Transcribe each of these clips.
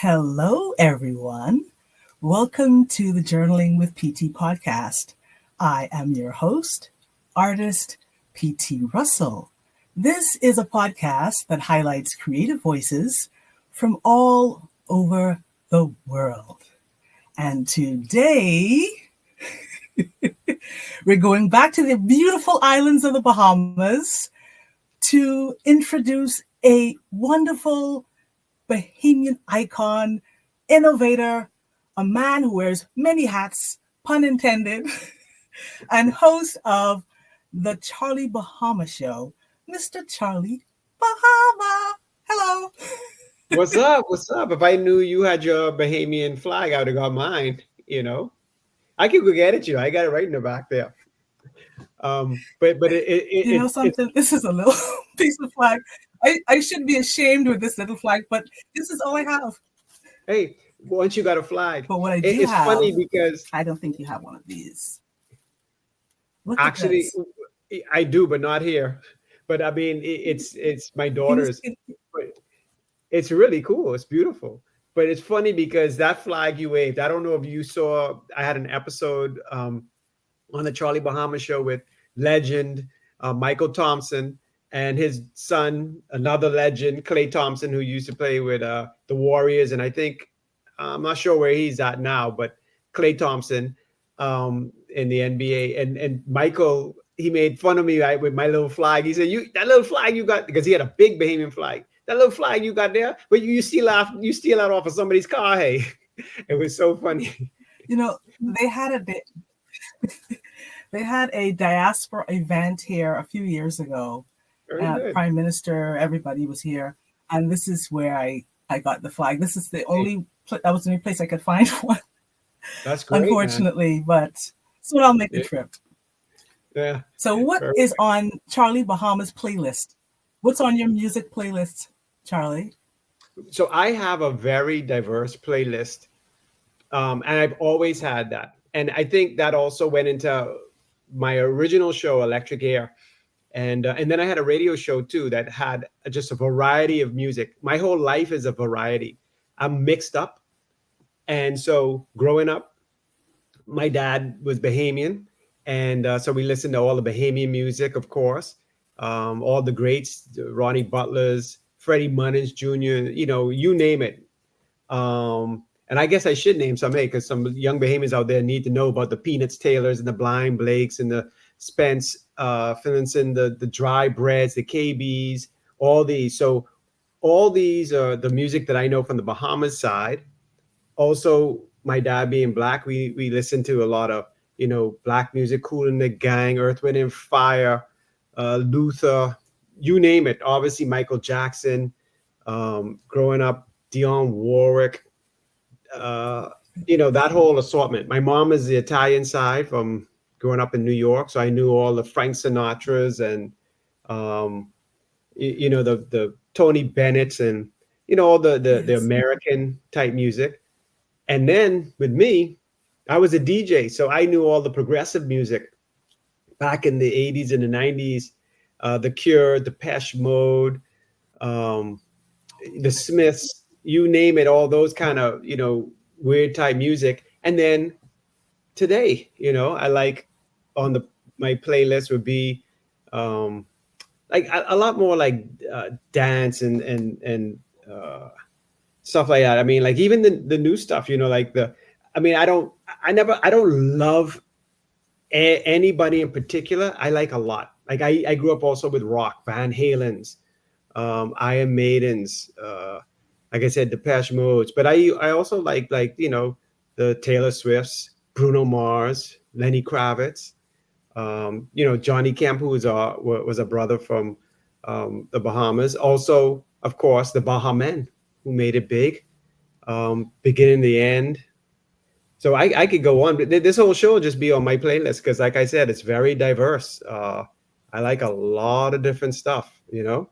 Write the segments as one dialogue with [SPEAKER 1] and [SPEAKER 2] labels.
[SPEAKER 1] Hello, everyone. Welcome to the Journaling with PT podcast. I am your host, artist PT Russell. This is a podcast that highlights creative voices from all over the world. And today, we're going back to the beautiful islands of the Bahamas to introduce a wonderful Bahamian icon, innovator, a man who wears many hats, pun intended, and host of the Charlie Bahama Show, Mr. Charlie Bahama. Hello.
[SPEAKER 2] What's up? What's up? If I knew you had your Bahamian flag, I would have got mine. I could go get it, I got it right in the back there. But
[SPEAKER 1] You know
[SPEAKER 2] it's
[SPEAKER 1] something? This is a little piece of flag. I should be ashamed with this little flag, but this is all I have.
[SPEAKER 2] hey, once you got a flag,
[SPEAKER 1] But what I do
[SPEAKER 2] it's
[SPEAKER 1] have,
[SPEAKER 2] funny because
[SPEAKER 1] I don't think you have one of these. Look at
[SPEAKER 2] actually
[SPEAKER 1] this.
[SPEAKER 2] I do, but not here. But I mean, it's my
[SPEAKER 1] Can you
[SPEAKER 2] daughter's.
[SPEAKER 1] see?
[SPEAKER 2] But it's really cool. It's beautiful. But it's funny because that flag you waved. I don't know if you saw. I had an episode on the Charlie Bahama Show with legend Michael Thompson and his son, another legend, Clay Thompson, who used to play with the Warriors. And I think, I'm not sure where he's at now, but Clay Thompson in the NBA. And Michael, he made fun of me, right, with my little flag. He said, that little flag you got, because he had a big Bahamian flag. That little flag you got there, but you steal that off of somebody's car. Hey, it was so funny.
[SPEAKER 1] You know, they had a diaspora event here a few years ago.
[SPEAKER 2] Very good.
[SPEAKER 1] Prime Minister, everybody was here, and this is where I got the flag. This is the only that was the only place I could find one.
[SPEAKER 2] That's great,
[SPEAKER 1] unfortunately, man. But soon I'll make the trip.
[SPEAKER 2] Yeah.
[SPEAKER 1] So, what is on Charlie Bahama's playlist? What's on your music playlist, Charlie?
[SPEAKER 2] So I have a very diverse playlist, and I've always had that. And I think that also went into my original show, Electric Air. And then I had a radio show too that had just a variety of music. My whole life is a variety. I'm mixed up. And so growing up, my dad was Bahamian. And so we listened to all the Bahamian music, of course, all the greats, Ronnie Butlers, Freddie Munnins Jr., you name it. And I guess I should name some, because some young Bahamians out there need to know about the Peanuts Taylors and the Blind Blakes and the Spence Finlinson, the Dry Breads, the KBs, all these. So all these are the music that I know from the Bahamas side. Also, my dad being Black, we listen to a lot of, Black music, Kool and the Gang, Earth, Wind and Fire, Luther, you name it. Obviously, Michael Jackson, growing up, Dionne Warwick, that whole assortment. My mom is the Italian side from growing up in New York, so I knew all the Frank Sinatras and the Tony Bennett's and all the American type music. And then with me, I was a DJ, so I knew all the progressive music back in the 80s and the 90s, The Cure, Depeche Mode, the Smiths, you name it, all those kind of, weird type music. And then today, I like on my playlist would be like a lot more like dance and stuff like that. I mean, like even the new stuff, like I don't love anybody in particular. I like a lot. Like I grew up also with rock, Van Halen's, Iron Maidens, like I said, Depeche Modes, but I also like the Taylor Swifts, Bruno Mars, Lenny Kravitz, Johnny Camp, who was a brother from the Bahamas. Also, of course, the Baha Men, who made it big, beginning the end. So I could go on, but this whole show will just be on my playlist because, like I said, it's very diverse. I like a lot of different stuff, and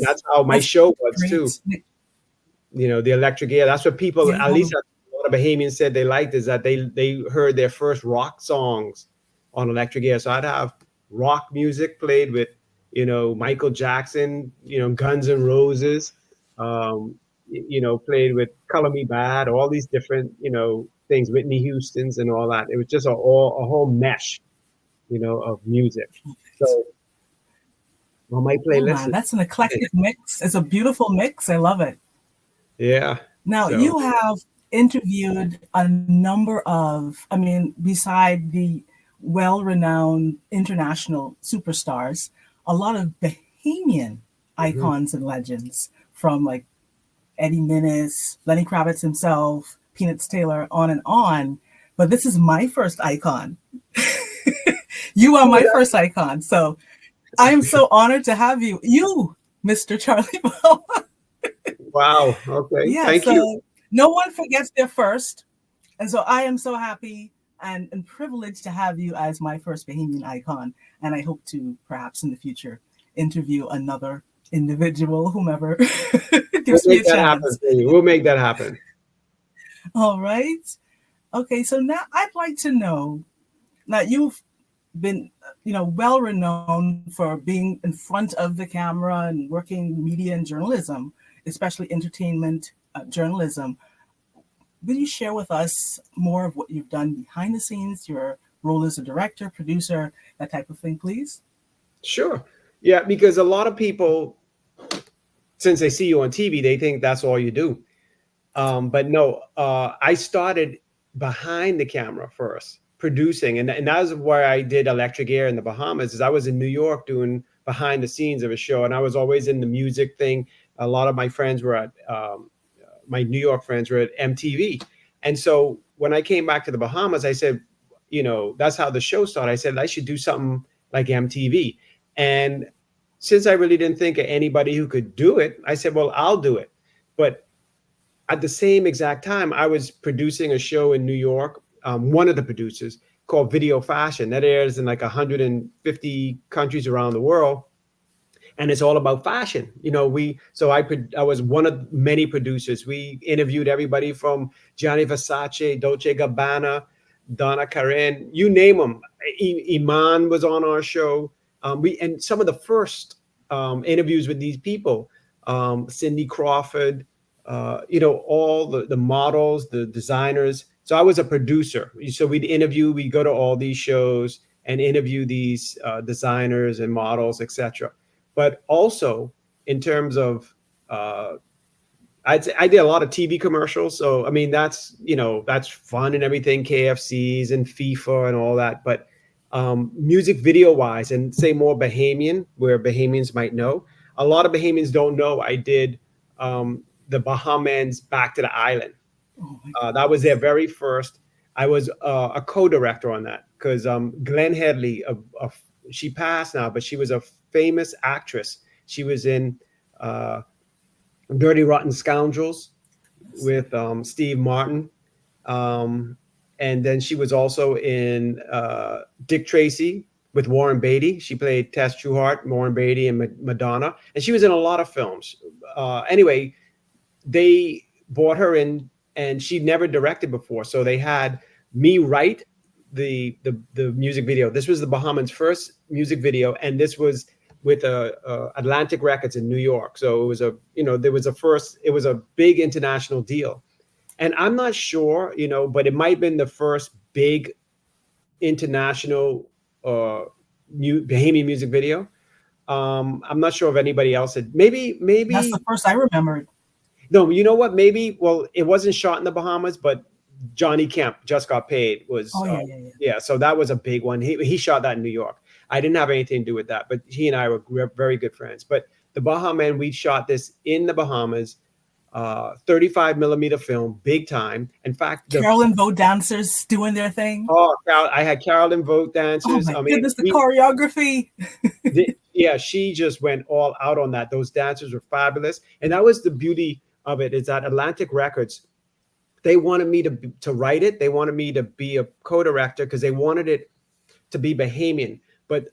[SPEAKER 2] that's how my show was too. The Electric Air. That's what people, at least a lot of Bahamians said they liked, is that they heard their first rock songs on Electric Air. So I'd have rock music played with, Michael Jackson, Guns N' Roses, played with Color Me Bad, all these different, things, Whitney Houston's and all that. It was just a whole mesh, of music. So on my
[SPEAKER 1] Oh
[SPEAKER 2] playlist
[SPEAKER 1] man, that's an eclectic mix. It's a beautiful mix. I love it.
[SPEAKER 2] yeah.
[SPEAKER 1] Now,
[SPEAKER 2] So
[SPEAKER 1] you have interviewed a number of, I mean, beside the well renowned international superstars, a lot of Bahamian
[SPEAKER 2] mhm.
[SPEAKER 1] icons and legends from like Eddie Minnis, Lenny Kravitz himself, Peanuts Taylor, on and on. But this is my first icon. You are my first icon. So I am so honored to have you. You, Mr. Charlie Bahama.
[SPEAKER 2] Wow. Okay.
[SPEAKER 1] Yeah,
[SPEAKER 2] Thank you.
[SPEAKER 1] so no one forgets their first. And so I am so happy and privileged to have you as my first Bahamian icon. And I hope to perhaps in the future interview another individual, whomever
[SPEAKER 2] We'll
[SPEAKER 1] gives me
[SPEAKER 2] make
[SPEAKER 1] a
[SPEAKER 2] that happen
[SPEAKER 1] chance.
[SPEAKER 2] for you. We'll make that happen.
[SPEAKER 1] All right. Okay, so now I'd like to know, now you've been, well renowned for being in front of the camera and working media and journalism, especially entertainment journalism. Will you share with us more of what you've done behind the scenes, your role as a director, producer, that type of thing, please?
[SPEAKER 2] Sure. Yeah, because a lot of people, since they see you on TV, they think that's all you do. But no, I started behind the camera first, producing, and that was where I did Electric Air in the Bahamas. Is I was in New York doing behind the scenes of a show, and I was always in the music thing. A lot of my friends were at my New York friends were at MTV, and so when I came back to the Bahamas, I said, that's how the show started. I said I should do something like MTV, and since I really didn't think of anybody who could do it, I said, well, I'll do it. But at the same exact time, I was producing a show in New York, one of the producers called Video Fashion that airs in like 150 countries around the world. And it's all about fashion. I was one of many producers. We interviewed everybody from Gianni Versace, Dolce Gabbana, Donna Karan, you name them. Iman was on our show. And some of the first interviews with these people, Cindy Crawford, all the models, the designers. So I was a producer. So we'd go to all these shows and interview these designers and models, etc. But also in terms of, I did a lot of TV commercials. So I mean, that's fun and everything, KFCs and FIFA and all that. But music video wise, and say more Bahamian, where Bahamians might know, a lot of Bahamians don't know I did the Baha Men's Back to the Island.
[SPEAKER 1] Oh my
[SPEAKER 2] That was their
[SPEAKER 1] goodness.
[SPEAKER 2] very first. I was a co-director on that because Glenn Headley, she passed now, but she was a famous actress. She was in Dirty Rotten Scoundrels
[SPEAKER 1] Yes.
[SPEAKER 2] with Steve Martin. Um, and then she was also in Dick Tracy with Warren Beatty. She played Tess Trueheart, Warren Beatty, and Madonna. And she was in a lot of films. Anyway, they brought her in, and she never directed before. So they had me write the music video. This was the Bahaman's first music video, and this was with Atlantic Records in New York. So it was it was a big international deal. And I'm not sure, but it might have been the first big international Bahamian music video. I'm not sure if anybody else had.
[SPEAKER 1] That's the
[SPEAKER 2] Maybe
[SPEAKER 1] first I remembered.
[SPEAKER 2] no. You know what? Maybe. Well, it wasn't shot in the Bahamas, but Johnny Kemp, Just Got Paid, was
[SPEAKER 1] Oh, yeah, yeah, yeah.
[SPEAKER 2] yeah. So that was a big one. He shot that in New York. I didn't have anything to do with that, but he and I were very good friends. But the Baha Men, we shot this in the Bahamas, 35 millimeter film, big time. In fact,
[SPEAKER 1] Carolyn Vote dancers doing their thing.
[SPEAKER 2] I had Carolyn Vote
[SPEAKER 1] Oh
[SPEAKER 2] dancers.
[SPEAKER 1] my
[SPEAKER 2] I mean,
[SPEAKER 1] goodness, the choreography.
[SPEAKER 2] yeah, she just went all out on that. Those dancers were fabulous, and that was the beauty of it. Is that Atlantic Records, they wanted me to write it. They wanted me to be a co-director because they wanted it to be Bahamian. But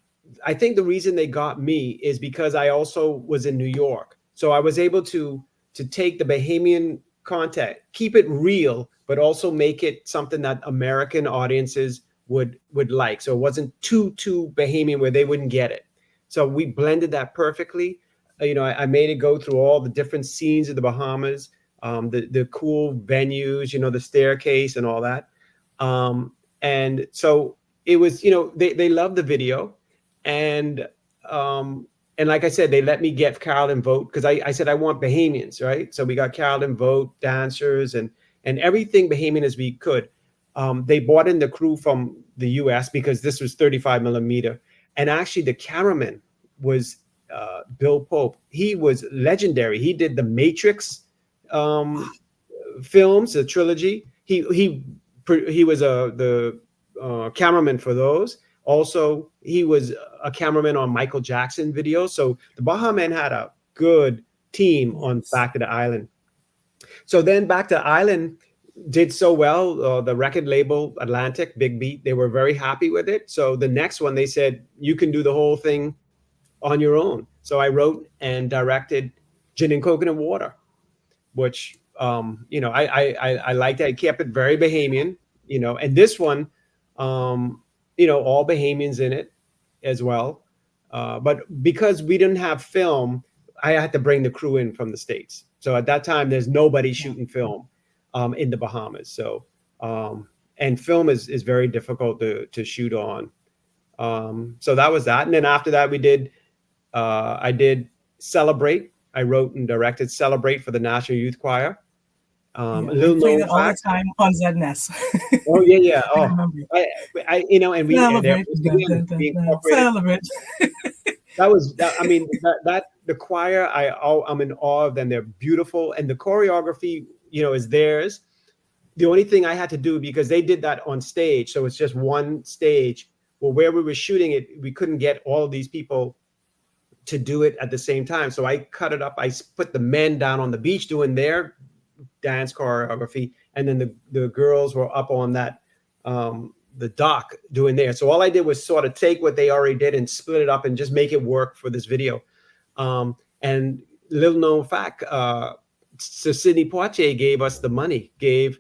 [SPEAKER 2] I think the reason they got me is because I also was in New York, so I was able to take the Bahamian content, keep it real, but also make it something that American audiences would like. So it wasn't too Bahamian where they wouldn't get it. So we blended that perfectly. I made it go through all the different scenes of the Bahamas. the cool venues, the staircase and all that. And so it was, they loved the video, and um, and like I said, they let me get Carolyn Vote because I said I want Bahamians, right? So we got Carolyn Vote dancers and everything Bahamian as we could. They brought in the crew from the U.S. because this was 35 millimeter, and actually the cameraman was Bill Pope. He was legendary. He did the Matrix um, films, the trilogy. He was the cameraman for those. Also, he was a cameraman on Michael Jackson videos. So the Baha Men had a good team on
[SPEAKER 1] Yes.
[SPEAKER 2] Back to the Island. So then Back to the Island did so well. The record label Atlantic, Big Beat, they were very happy with it. So the next one, they said you can do the whole thing on your own. So I wrote and directed Gin and Coconut Water, which I liked it. I kept it very Bahamian, and this one, all Bahamians in it as well. But because we didn't have film, I had to bring the crew in from the States. So at that time, there's nobody shooting film in the Bahamas. So and film is very difficult to shoot on. So that was that, and then after that, I did Celebrate. I wrote and directed Celebrate for the National Youth Choir. A
[SPEAKER 1] Yeah, we
[SPEAKER 2] little
[SPEAKER 1] played
[SPEAKER 2] known
[SPEAKER 1] it all the
[SPEAKER 2] fact.
[SPEAKER 1] time on ZNS.
[SPEAKER 2] Oh yeah, yeah.
[SPEAKER 1] I
[SPEAKER 2] Oh,
[SPEAKER 1] remember.
[SPEAKER 2] and there
[SPEAKER 1] Celebrate, dun,
[SPEAKER 2] again
[SPEAKER 1] dun, dun,
[SPEAKER 2] we
[SPEAKER 1] dun.
[SPEAKER 2] incorporated.
[SPEAKER 1] Celebrate.
[SPEAKER 2] That was that. I mean, that the choir. I'm in awe of them. They're beautiful, and the choreography, is theirs. The only thing I had to do, because they did that on stage, so it's just one stage. Well, where we were shooting it, we couldn't get all of these people to do it at the same time. So I cut it up. I put the men down on the beach doing their dance choreography, and then the girls were up on that the dock doing there. So all I did was sort of take what they already did and split it up and just make it work for this video. And little known fact, so Sidney Poitier gave us the money, gave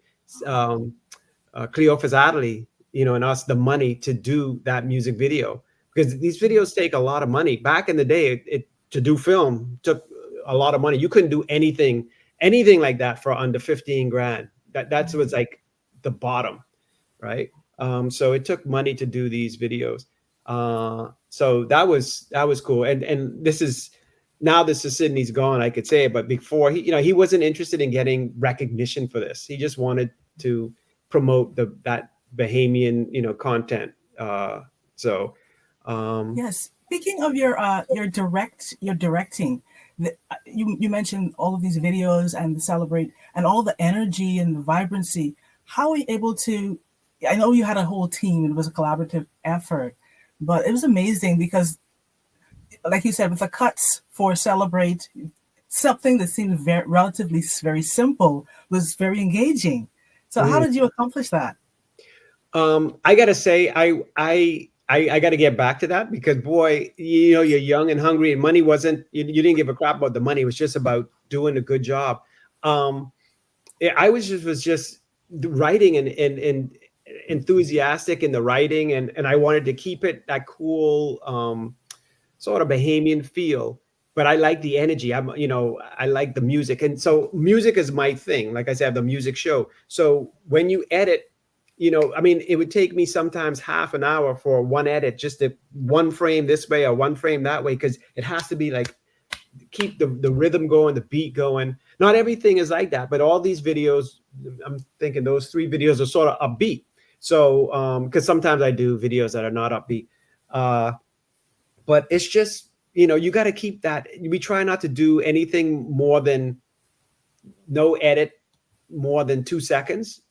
[SPEAKER 2] Cleophas Adderley, and us the money to do that music video, because these videos take a lot of money. Back in the day, it to do film took a lot of money. You couldn't do anything like that for under 15 grand. That's was like the bottom, right? So it took money to do these videos. So that was cool. And this is Sydney's gone, I could say it, but before he wasn't interested in getting recognition for this. He just wanted to promote that Bahamian, content. So
[SPEAKER 1] Yes. Speaking of your directing, you mentioned all of these videos and the Celebrate and all the energy and the vibrancy. How are you able to? I know you had a whole team. It was a collaborative effort, but it was amazing because, like you said, with the cuts for Celebrate, something that seemed relatively very simple was very engaging. So, how did you accomplish that?
[SPEAKER 2] I gotta say, I got to get back to that, because boy, you're young and hungry, and money wasn't. You didn't give a crap about the money. It was just about doing a good job. I was just writing and enthusiastic in the writing, and I wanted to keep it that cool sort of Bahamian feel. But I like the energy. I like the music, and so music is my thing. Like I said, I have the music show. So when you edit, I mean, it would take me sometimes half an hour for one edit, just one frame this way or one frame that way, because it has to be like keep the rhythm going, the beat going. Not everything is like that, but all these videos, I'm thinking those 3 videos are sort of upbeat. So because sometimes I do videos that are not upbeat, but it's just you got to keep that. We try not to do anything more than no edit more than 2 seconds.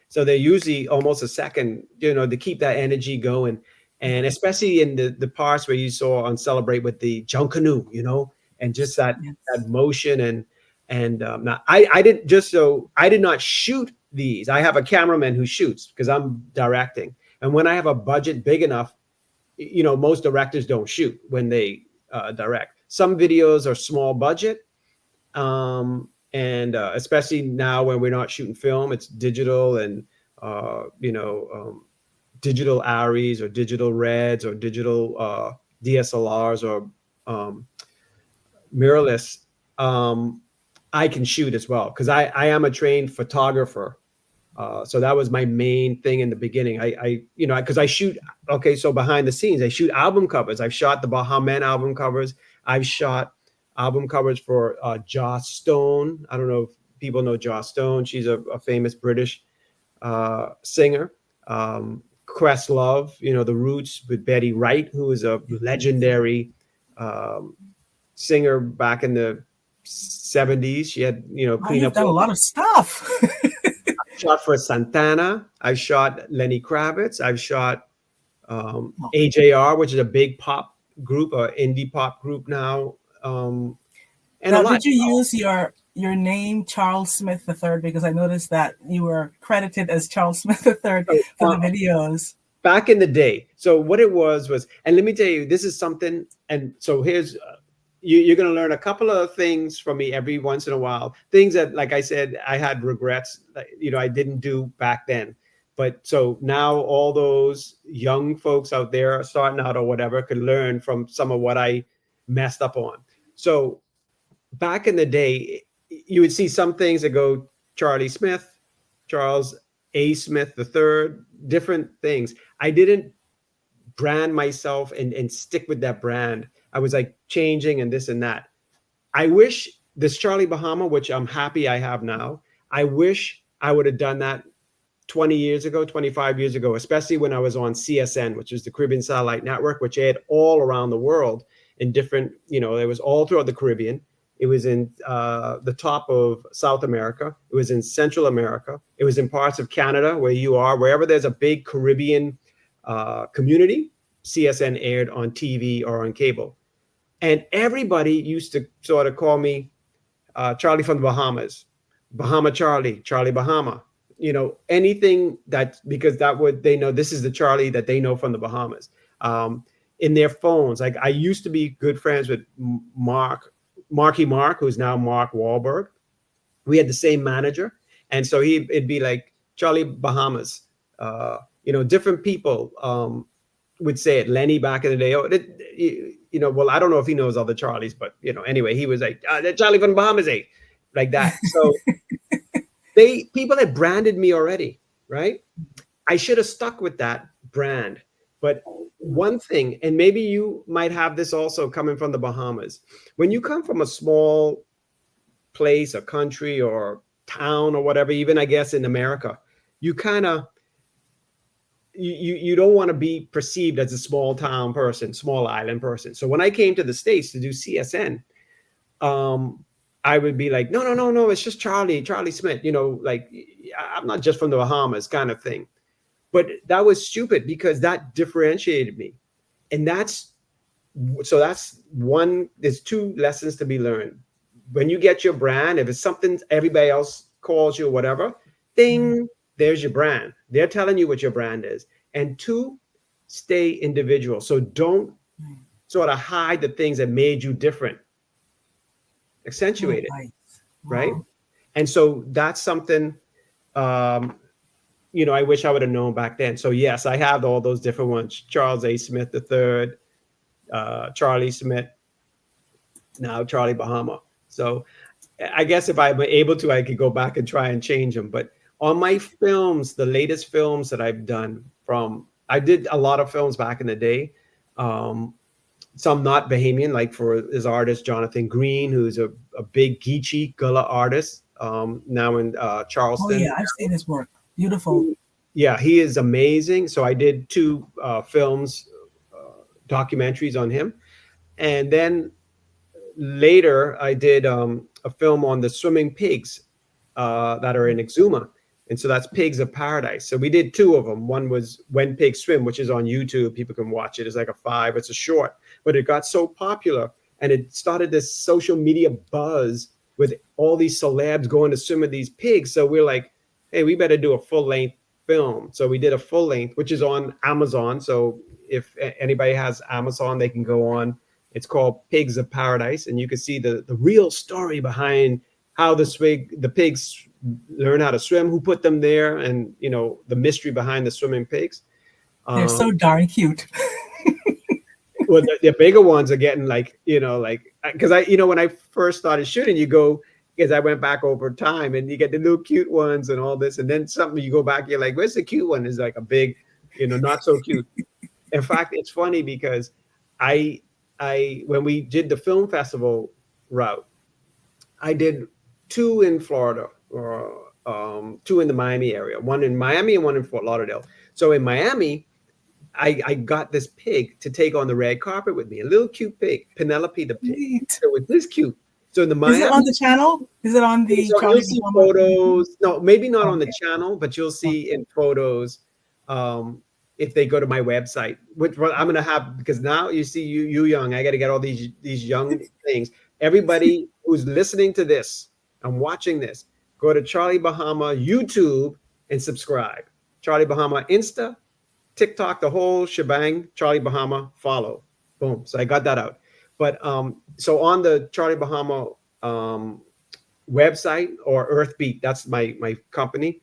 [SPEAKER 2] So they're usually almost a second, to keep that energy going. And especially in the parts where you saw on Celebrate with the junk canoe, and just that
[SPEAKER 1] Yes.
[SPEAKER 2] motion now I did not shoot these. I have a cameraman who shoots because I'm directing. And when I have a budget big enough, most directors don't shoot when they direct. Some videos are small budget. And especially now when we're not shooting film, it's digital and digital ARRIs or digital Reds or digital DSLRs or mirrorless. I can shoot as well, because I am a trained photographer. So that was my main thing in the beginning. Because I shoot. Okay, so behind the scenes, I shoot album covers. I've shot the Baha Men album covers. I've shot album covers for Joss Stone. I don't know if people know Joss Stone. She's a famous British singer. Questlove, the Roots with Betty Wright, who is a legendary singer back in the 70s. She had,
[SPEAKER 1] Oh,
[SPEAKER 2] clean
[SPEAKER 1] you've
[SPEAKER 2] up.
[SPEAKER 1] done a lot of stuff.
[SPEAKER 2] Shot for Santana. I shot Lenny Kravitz. I've shot AJR, which is a big pop group, or indie pop group now, and
[SPEAKER 1] Now,
[SPEAKER 2] a lot.
[SPEAKER 1] did you use your name, Charles Smith III? Because I noticed that you were credited as Charles Smith III for the videos.
[SPEAKER 2] Back in the day. So what it was, and let me tell you, this is something. And so here's, you're going to learn a couple of things from me every once in a while. Things that, like I said, I had regrets, I didn't do back then. But so now all those young folks out there starting out or whatever could learn from some of what I messed up on. So back in the day, you would see some things that go Charlie Smith, Charles A. Smith III, different things. I didn't brand myself and stick with that brand. I was like changing and this and that. I wish this Charlie Bahama, which I'm happy I have now, I wish I would have done that 20 years ago, 25 years ago, especially when I was on CSN, which is the Caribbean Satellite Network, which aired all around the world in different, it was all throughout the Caribbean. It was in the top of South America. It was in Central America. It was in parts of Canada where you are, wherever there's a big Caribbean community, CSN aired on TV or on cable. And everybody used to sort of call me Charlie from the Bahamas, Bahama Charlie, Charlie Bahama, anything that, because they know this is the Charlie that they know from the Bahamas. In their phones, like I used to be good friends with Marky Mark, who's now Mark Wahlberg. We had the same manager. And so it'd be like Charlie Bahamas, different people would say it. Lenny back in the day, well, I don't know if he knows other Charlies, but anyway, he was like, Charlie from the Bahamas, like that. So people had branded me already, right? I should have stuck with that brand. But one thing, and maybe you might have this also coming from the Bahamas, when you come from a small place, a country or town or whatever, even I guess in America, you kind of, you don't want to be perceived as a small town person, small island person. So when I came to the States to do CSN, I would be like, no, it's just Charlie Smith, like I'm not just from the Bahamas kind of thing. But that was stupid because that differentiated me. And that's one, there's two lessons to be learned. When you get your brand, if it's something everybody else calls you or whatever, ding, there's your brand. They're telling you what your brand is. And two, stay individual. So don't sort of hide the things that made you different. Accentuate it, right? And so that's something, I wish I would have known back then. So yes, I have all those different ones. Charles A. Smith III, Charlie Smith, now Charlie Bahama. So I guess if I'm able to, I could go back and try and change them. But on my films, the latest films that I've done I did a lot of films back in the day. Some not Bahamian, like for his artist, Jonathan Green, who's a big Geechee Gullah artist, now in Charleston.
[SPEAKER 1] Oh yeah, I've seen his work. Beautiful.
[SPEAKER 2] Yeah, he is amazing. So I did 2 films, documentaries on him. And then later I did a film on the swimming pigs that are in Exuma. And so that's Pigs of Paradise. So we did 2 of them. One was When Pigs Swim, which is on YouTube. People can watch it. It's like a 5. It's a short. But it got so popular and it started this social media buzz with all these celebs going to swim with these pigs. So we're like, hey, we better do a full-length film. So we did a full-length, which is on Amazon. So if anybody has Amazon, they can go on. It's called Pigs of Paradise. And you can see the real story behind how the pigs learn how to swim, who put them there, and, the mystery behind the swimming pigs.
[SPEAKER 1] They're so darn cute.
[SPEAKER 2] Well, the bigger ones are getting like, because when I first started shooting, you go because I went back over time, and you get the little cute ones and all this, and then something you go back, you're like, where's the cute one? Is like a big, not so cute. In fact, it's funny because I when we did the film festival route, I did two in Florida, or two in the Miami area, one in Miami and one in Fort Lauderdale. So in Miami, I got this pig to take on the red carpet with me, a little cute pig, Penelope the pig.
[SPEAKER 1] Neat.
[SPEAKER 2] So with this cute. So in the
[SPEAKER 1] Is it on
[SPEAKER 2] Miami,
[SPEAKER 1] the channel? Is it on the
[SPEAKER 2] so you'll
[SPEAKER 1] Charlie
[SPEAKER 2] see
[SPEAKER 1] Bahama?
[SPEAKER 2] photos. No, maybe not on the
[SPEAKER 1] Okay.
[SPEAKER 2] channel, but you'll see in photos, if they go to my website, which I'm gonna have, because now you see, you young, I got to get all these young things. Everybody who's listening to this and watching this, go to Charlie Bahama YouTube and subscribe. Charlie Bahama Insta, TikTok, the whole shebang. Charlie Bahama, follow. Boom. So I got that out. But so on the Charlie Bahama website, or Earthbeat, that's my company.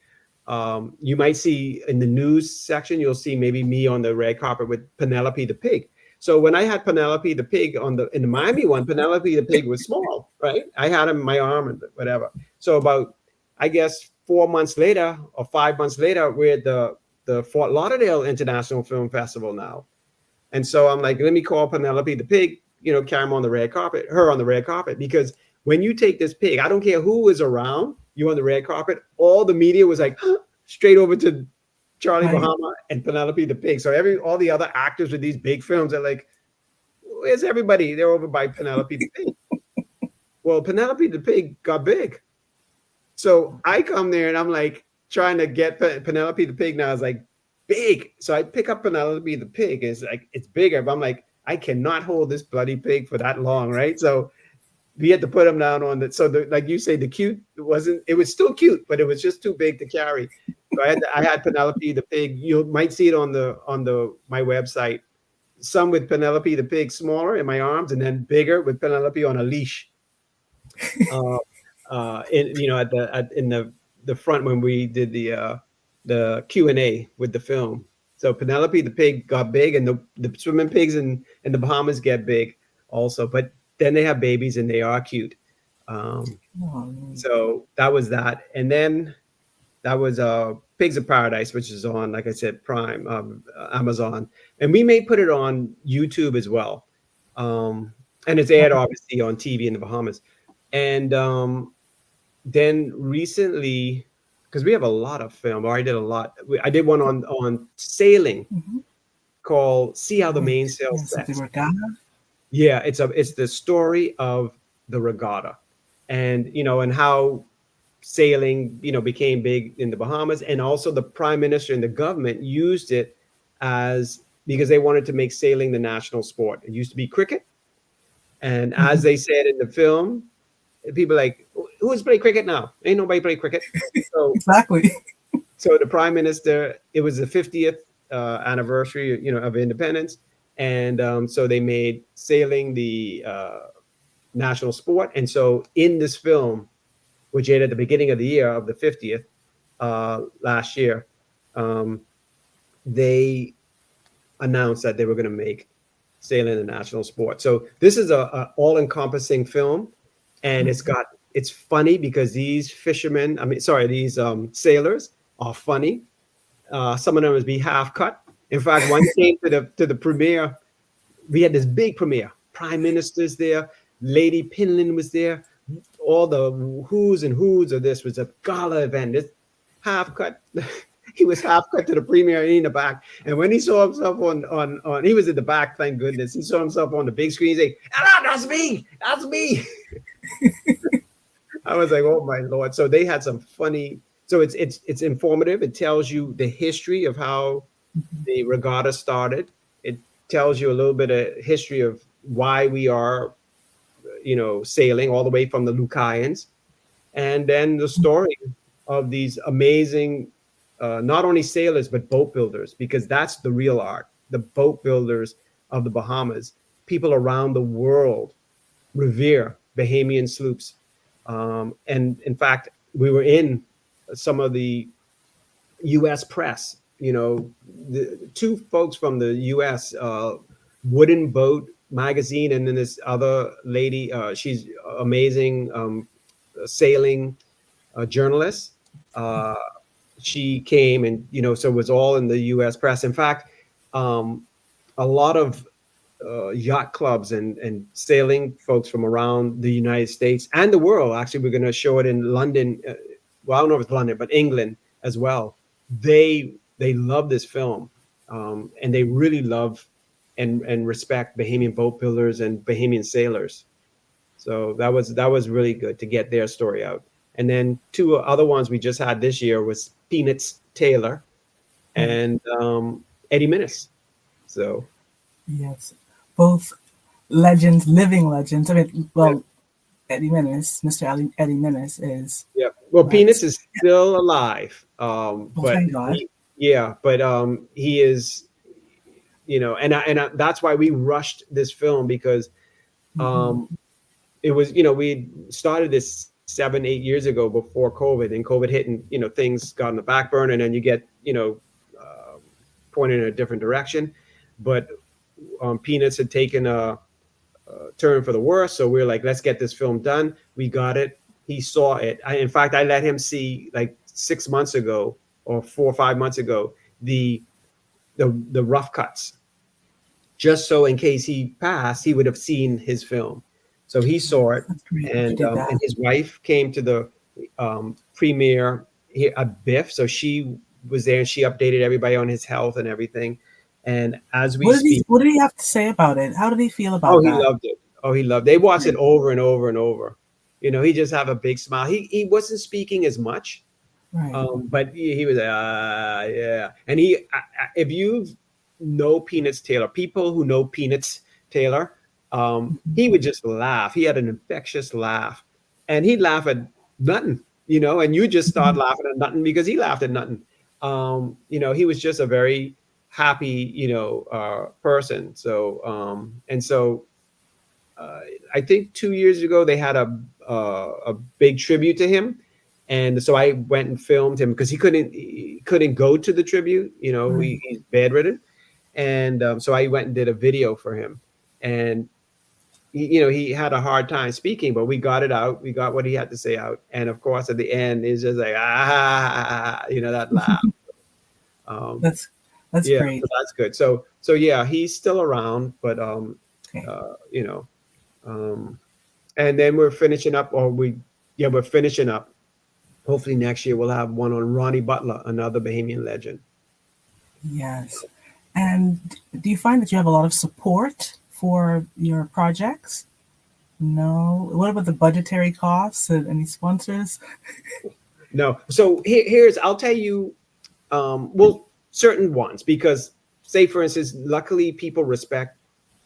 [SPEAKER 2] You might see in the news section, you'll see maybe me on the red carpet with Penelope the pig. So when I had Penelope the pig in the Miami one, Penelope the pig was small, right? I had him in my arm and whatever. So about, I guess, 4 months later or 5 months later, we're at the Fort Lauderdale International Film Festival now. And so I'm like, let me call Penelope the pig, carry her on the red carpet, because when you take this pig, I don't care who is around you on the red carpet, all the media was like, straight over to Charlie
[SPEAKER 1] Right.
[SPEAKER 2] Bahama and Penelope the pig. So all the other actors with these big films are like, where's everybody? They're over by Penelope the pig. Well, Penelope the pig got big. So I come there and I'm like trying to get Penelope the pig now is like big. So I pick up Penelope the pig. And it's like, it's bigger, but I'm like, I cannot hold this bloody pig for that long, right? So we had to put him down on the, so like you say, the cute it was still cute, but it was just too big to carry. So I had Penelope the pig. You might see it on my website. Some with Penelope the pig smaller in my arms, and then bigger with Penelope on a leash. In the front when we did the Q&A with the film. So Penelope the pig got big, and the swimming pigs in the Bahamas get big also, but then they have babies and they are cute. So that was that. And then that was Pigs of Paradise, which is on, like I said, Prime, Amazon. And we may put it on YouTube as well. And it's aired obviously on TV in the Bahamas. And then recently, because we have a lot of film, or I did a lot. I did one on sailing called "See How the Mainsail Sets." Yeah, it's the story of the regatta, and and how sailing became big in the Bahamas, and also the prime minister and the government used it because they wanted to make sailing the national sport. It used to be cricket, and as they said in the film, people like, who's play cricket now? Ain't nobody play cricket. So
[SPEAKER 1] Exactly.
[SPEAKER 2] so the prime minister, it was the 50th anniversary, of independence, and so they made sailing the national sport. And so in this film, which aired at the beginning of the year of the 50th last year, they announced that they were going to make sailing a national sport. So this is a all-encompassing film, and it's funny because these these sailors are funny. Some of them would be half cut. In fact, one came to the premiere. We had this big premiere. Prime Minister's there. Lady Pinland was there. All the who's and who's of this was a gala event. This half cut. He was half cut to the premiere in the back. And when he saw himself on he was at the back, thank goodness. He saw himself on the big screen. He's like, that's me. That's me. I was like, oh my Lord. So they had some funny. So it's informative. It tells you the history of how the regatta started. It tells you a little bit of history of why we are, sailing all the way from the Lucayans, and then the story of these amazing, not only sailors but boat builders, because that's the real art. The boat builders of the Bahamas, people around the world revere Bahamian sloops. And in fact, we were in some of the U.S. press. The two folks from the U.S. Wooden Boat magazine, and then this other lady, she's amazing, sailing journalist. She came, and so it was all in the U.S. press. In fact, a lot of yacht clubs and sailing folks from around the United States and the world. Actually, we're going to show it in London. Well, I don't know if it's London, but England as well. They love this film, and they really love and respect Bahamian boat builders and Bahamian sailors. So that was really good to get their story out. And then two other ones we just had this year was Peanuts Taylor and Eddie Minnis. So
[SPEAKER 1] yes, both legends, living legends. I mean, well, Eddie Minnis, Eddie Minnis is.
[SPEAKER 2] Yeah. Well, Peanuts is still alive. But
[SPEAKER 1] thank God.
[SPEAKER 2] He is, that's why we rushed this film, because it was, we started this 7-8 years ago before COVID, and COVID hit, and things got on the back burner, and then you get pointed in a different direction. But Peanuts had taken a turn for the worse, so we were like, let's get this film done. We got it. He saw it. In fact, I let him see, like 6 months ago or 4 or 5 months ago, the rough cuts, just so in case he passed, he would have seen his film. So he saw it, and his wife came to the premiere here at Biff. So she was there, and she updated everybody on his health and everything. And as we speak,
[SPEAKER 1] what did he have to say about it? How did he feel about that?
[SPEAKER 2] He loved it. Oh, he loved it. They watched it over and over and over. He just have a big smile. He wasn't speaking as much,
[SPEAKER 1] right.
[SPEAKER 2] But he was yeah. And if you know Peanuts Taylor, people who know Peanuts Taylor, he would just laugh. He had an infectious laugh, and he'd laugh at nothing, and you just start laughing at nothing because he laughed at nothing. He was just a very happy, person. So, I think 2 years ago they had a big tribute to him, and so I went and filmed him because he couldn't go to the tribute. He's bedridden, and so I went and did a video for him, and he had a hard time speaking, but we got it out. We got what he had to say out, and of course at the end it's just like that laugh.
[SPEAKER 1] That's great.
[SPEAKER 2] So that's good. So yeah, he's still around, but and then we're finishing up, we're finishing up. Hopefully next year we'll have one on Ronnie Butler, another Bahamian legend.
[SPEAKER 1] Yes. And do you find that you have a lot of support for your projects? No. What about the budgetary costs and any sponsors?
[SPEAKER 2] No. So I'll tell you, certain ones, because say for instance, luckily people respect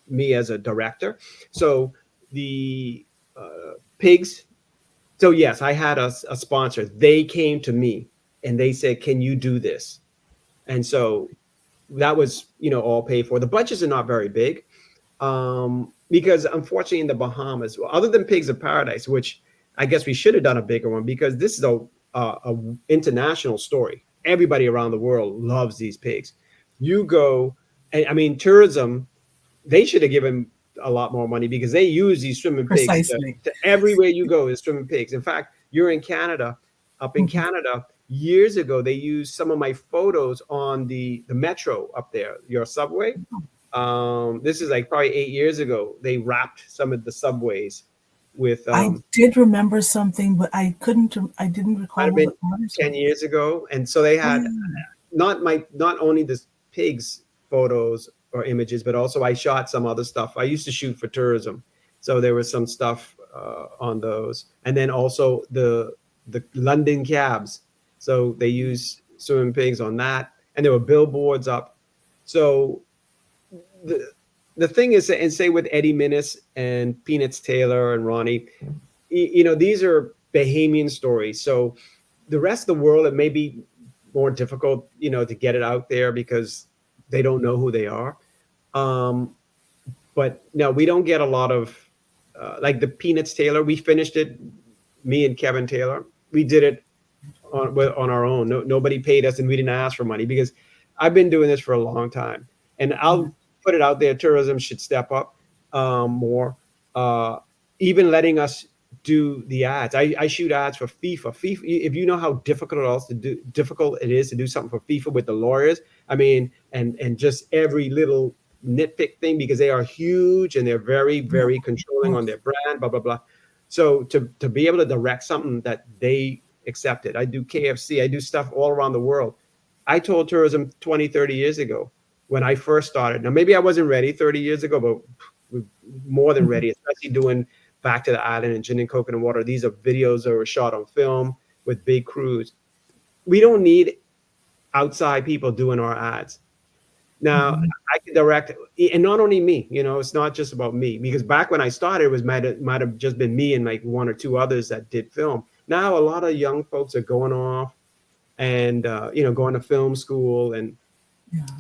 [SPEAKER 2] me as a director. So the pigs. So yes, I had a sponsor. They came to me and they said, "Can you do this?" And so that was, all paid for. The budgets are not very big, because unfortunately in the Bahamas, other than Pigs of Paradise, which I guess we should have done a bigger one, because this is a international story. Everybody around the world loves these pigs. You go, and I mean, tourism, they should have given a lot more money, because they use these swimming pigs to everywhere you go is swimming pigs. In fact, you're in Canada, up in Canada, years ago, they used some of my photos on the metro up there, your subway. This is like probably 8 years ago. They wrapped some of the subways with.
[SPEAKER 1] I did remember something, but I didn't recall.
[SPEAKER 2] Might have been 10 years ago, and so they had not only the pigs photos or images, but also I shot some other stuff. I used to shoot for tourism, so there was some stuff on those, and then also the London cabs. So they used swimming pigs on that, and there were billboards up. So the thing is, and say with Eddie Minnis and Peanuts Taylor and Ronnie, these are Bahamian stories. So the rest of the world, it may be more difficult, to get it out there because they don't know who they are. But no, we don't get a lot of like the Peanuts Taylor. We finished it, me and Kevin Taylor. We did it on our own. Nobody paid us, and we didn't ask for money, because I've been doing this for a long time, and I'll put it out there. Tourism should step up more, even letting us do the ads. I shoot ads for FIFA. FIFA, if you know how difficult it is to do something for FIFA with the lawyers. I mean, and just every little nitpick thing, because they are huge and they're very,
[SPEAKER 1] Yeah.
[SPEAKER 2] very controlling on their brand, blah, blah, blah. So to be able to direct something that they accepted. I do KFC, I do stuff all around the world. I told tourism 20, 30 years ago when I first started. Now, maybe I wasn't ready 30 years ago, but we're more than ready, especially doing Back to the Island and Gin and Coconut Water. These are videos that were shot on film with big crews. We don't need outside people doing our ads. Now, I can direct, and not only me, it's not just about me, because back when I started, it was might have just been me and like one or two others that did film. Now, a lot of young folks are going off and, going to film school, and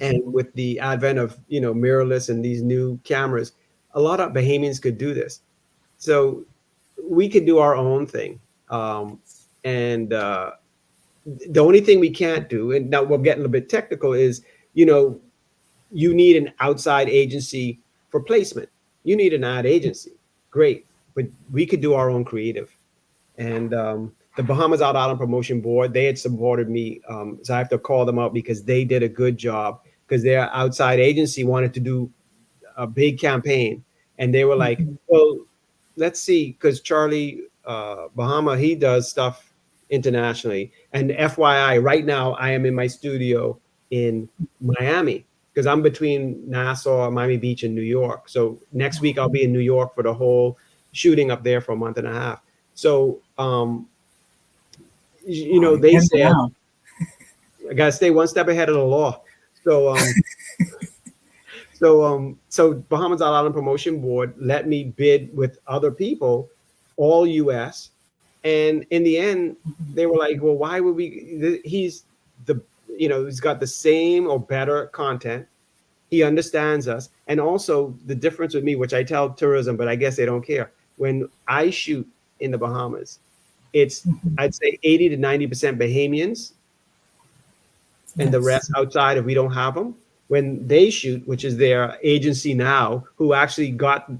[SPEAKER 2] with the advent of, mirrorless and these new cameras, a lot of Bahamians could do this. So we could do our own thing. And the only thing we can't do, and now we're getting a bit technical, is, you need an outside agency for placement. You need an ad agency. Great. But we could do our own creative. And the Bahamas Out Island Promotion Board, they had supported me. So I have to call them out because they did a good job, because their outside agency wanted to do a big campaign. And they were like, well, let's see, because Charlie Bahama, he does stuff internationally. And FYI, right now, I am in my studio in Miami, because I'm between Nassau, Miami Beach, and New York. So next week I'll be in New York for the whole shooting up there for a month and a half. So, they said, I got to stay one step ahead of the law. So, so Bahamas Out Island Promotion Board let me bid with other people, all U.S. And in the end, they were like, well, why would we? He's got the same or better content. He understands us. And also the difference with me, which I tell tourism, but I guess they don't care. When I shoot in the Bahamas, it's, I'd say 80 to 90% Bahamians and the rest outside if we don't have them. When they shoot, which is their agency now, who actually got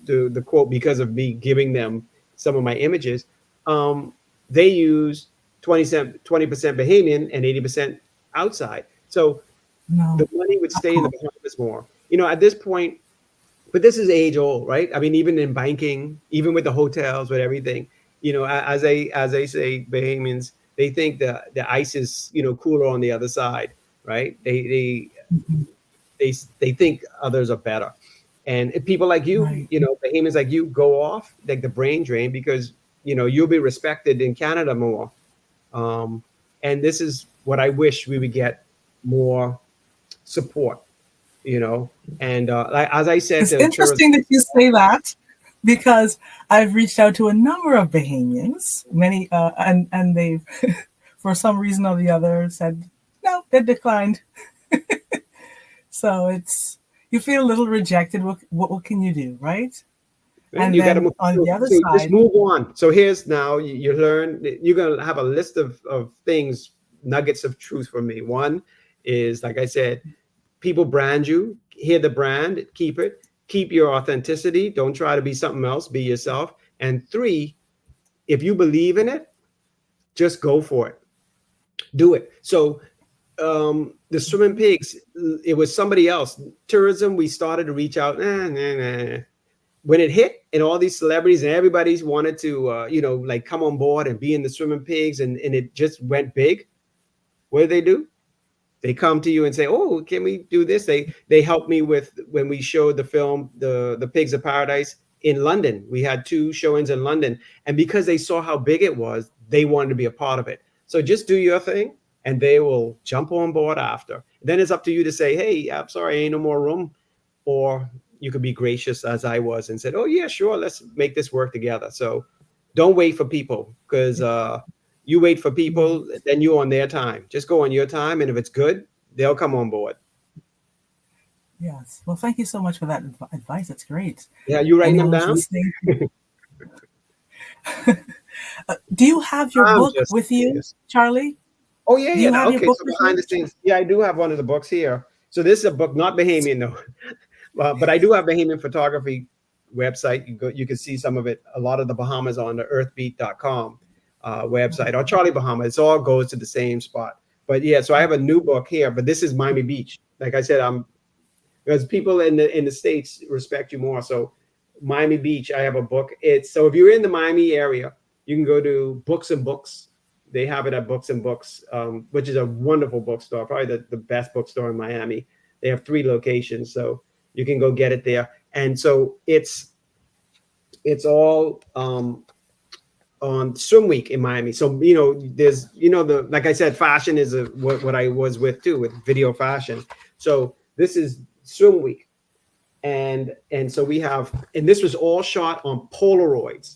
[SPEAKER 2] the quote because of me giving them some of my images, they use 20% Bahamian and 80% outside. So the money would stay in the Bahamas more. At this point, but this is age old, right? I mean, even in banking, even with the hotels, with everything, as I say, Bahamians, they think the ice is, cooler on the other side, right? They think others are better. And if people like you, Bahamians like you go off like the brain drain, because, you'll be respected in Canada more. And this is what I wish we would get more support, and like, as I said,
[SPEAKER 1] it's interesting that you say that, because I've reached out to a number of Bahamians, many, and they've, for some reason or the other, said, no, they declined. So you feel a little rejected. What can you do, right? And you got to move on the other side.
[SPEAKER 2] Just move on. So here's now you learn. You're gonna have a list of things, nuggets of truth from me. One is, like I said, people brand you. Hear the brand, keep it. Keep your authenticity. Don't try to be something else. Be yourself. And 3, if you believe in it, just go for it. Do it. So the swimming pigs, it was somebody else. Tourism, we started to reach out. When it hit, and all these celebrities and everybody's wanted to, like come on board and be in the swimming pigs, and it just went big. What do? They come to you and say, oh, can we do this? They helped me with when we showed the film, the Pigs of Paradise in London. We had 2 showings in London. And because they saw how big it was, they wanted to be a part of it. So just do your thing, and they will jump on board after. Then it's up to you to say, hey, I'm sorry, ain't no more room. Or you could be gracious, as I was, and said, oh, yeah, sure, let's make this work together. So don't wait for people, because you wait for people, then you're on their time. Just go on your time, and if it's good, they'll come on board.
[SPEAKER 1] Yes. Well, thank you so much for that advice. That's great.
[SPEAKER 2] Yeah, you writing them down?
[SPEAKER 1] Do you have your book with you, Charlie?
[SPEAKER 2] Oh, yeah, yeah. Okay, so behind the scenes. Yeah, I do have one of the books here. So this is a book, not Bahamian, though. But I do have Bahamian photography website. You can see some of it. A lot of the Bahamas on the earthbeat.com website, or Charlie Bahama. It all goes to the same spot. But yeah, so I have a new book here, but this is Miami Beach. Like I said, because people in the States respect you more. So Miami Beach, I have a book. So if you're in the Miami area, you can go to Books and Books. They have it at Books and Books, which is a wonderful bookstore, probably the best bookstore in Miami. They have 3 locations, so you can go get it there. And so it's all on Swim Week in Miami. So, there's, like I said, fashion is what I was with too, with video fashion. So this is Swim Week. And so we have, and this was all shot on Polaroids.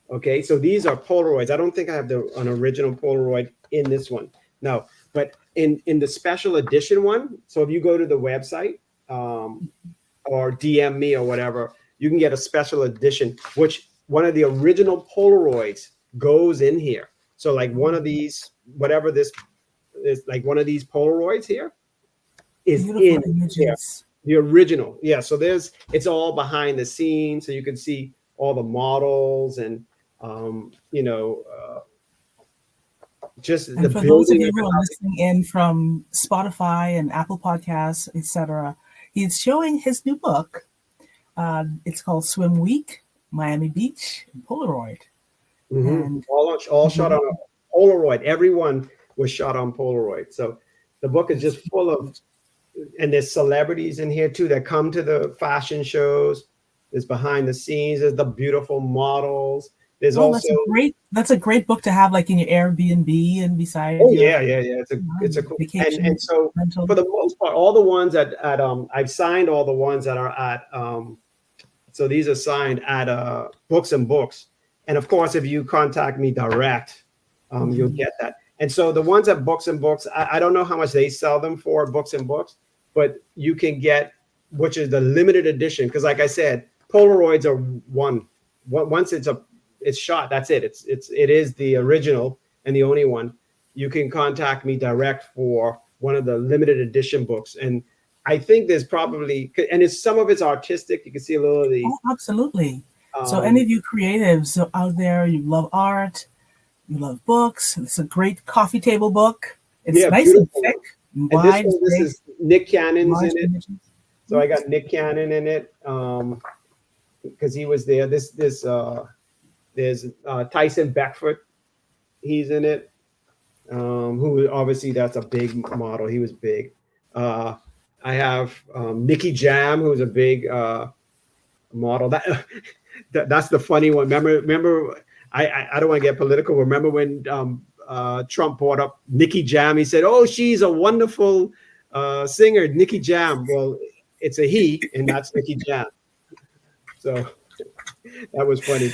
[SPEAKER 2] Okay. So these are Polaroids. I don't think I have an original Polaroid in this one. No, but in the special edition one. So if you go to the website, or DM me or whatever, you can get a special edition, which one of the original Polaroids goes in here. So like one of these, whatever this is, like one of these Polaroids here is
[SPEAKER 1] beautiful
[SPEAKER 2] in here, the original. Yeah. So it's all behind the scenes. So you can see all the models and, just
[SPEAKER 1] and
[SPEAKER 2] the
[SPEAKER 1] for those of
[SPEAKER 2] building.
[SPEAKER 1] you who are listening in from Spotify and Apple Podcasts, etc., he's showing his new book. It's called Swim Week, Miami Beach, Polaroid.
[SPEAKER 2] Mm-hmm.
[SPEAKER 1] And
[SPEAKER 2] all shot on a Polaroid. Everyone was shot on Polaroid. So the book is just full of, and there's celebrities in here too that come to the fashion shows. There's behind the scenes. There's the beautiful models. There's also
[SPEAKER 1] that's a great book to have like in your Airbnb and beside.
[SPEAKER 2] Oh yeah. It's a cool
[SPEAKER 1] vacation.
[SPEAKER 2] And so rental. For the most part, all the ones at I've signed all the ones that are at so these are signed at Books and Books. And of course, if you contact me direct, you'll get that. And so the ones at Books and Books, I don't know how much they sell them for Books and Books, but you can get, which is the limited edition. Because like I said, Polaroids are once it's shot, that's it. It is the original and the only one. You can contact me direct for one of the limited edition books. And I think there's probably, and some of it's artistic. You can see a little of the.
[SPEAKER 1] Oh, absolutely. So any of you creatives out there, you love art, you love books. It's a great coffee table book. It's nice beautiful. And thick and wide.
[SPEAKER 2] This is Nick Cannon's in it. Images. So I got Nick Cannon in it because he was there. There's Tyson Beckford. He's in it. Who obviously that's a big model. He was big. I have Nicky Jam, who's a big model. That's the funny one. Remember, I don't want to get political. Remember when Trump brought up Nicky Jam? He said, "Oh, she's a wonderful singer, Nicky Jam." Well, it's a he, and that's Nicky Jam. So that was funny.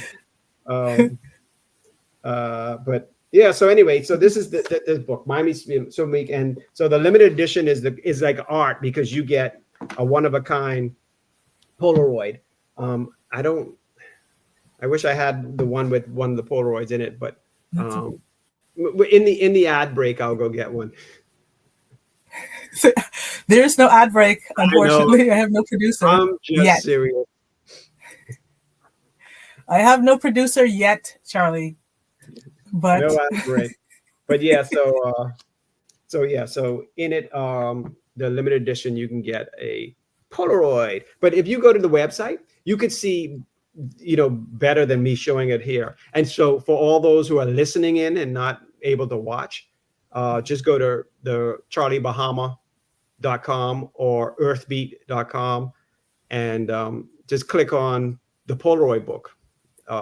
[SPEAKER 2] But yeah. So anyway, so this is this book, Miami Swim Week, and so the limited edition is like art because you get a one of a kind Polaroid. I wish I had the one with one of the Polaroids in it, but in the ad break, I'll go get one.
[SPEAKER 1] There's no ad break, unfortunately. I have no producer.
[SPEAKER 2] I'm just
[SPEAKER 1] yet.
[SPEAKER 2] Serious.
[SPEAKER 1] I have no producer yet, Charlie. But
[SPEAKER 2] no ad break. But yeah, so in it, the limited edition, you can get a Polaroid. But if you go to the website, you could see, better than me showing it here. And so for all those who are listening in and not able to watch, just go to the charliebahama.com or earthbeat.com and just click on the Polaroid book,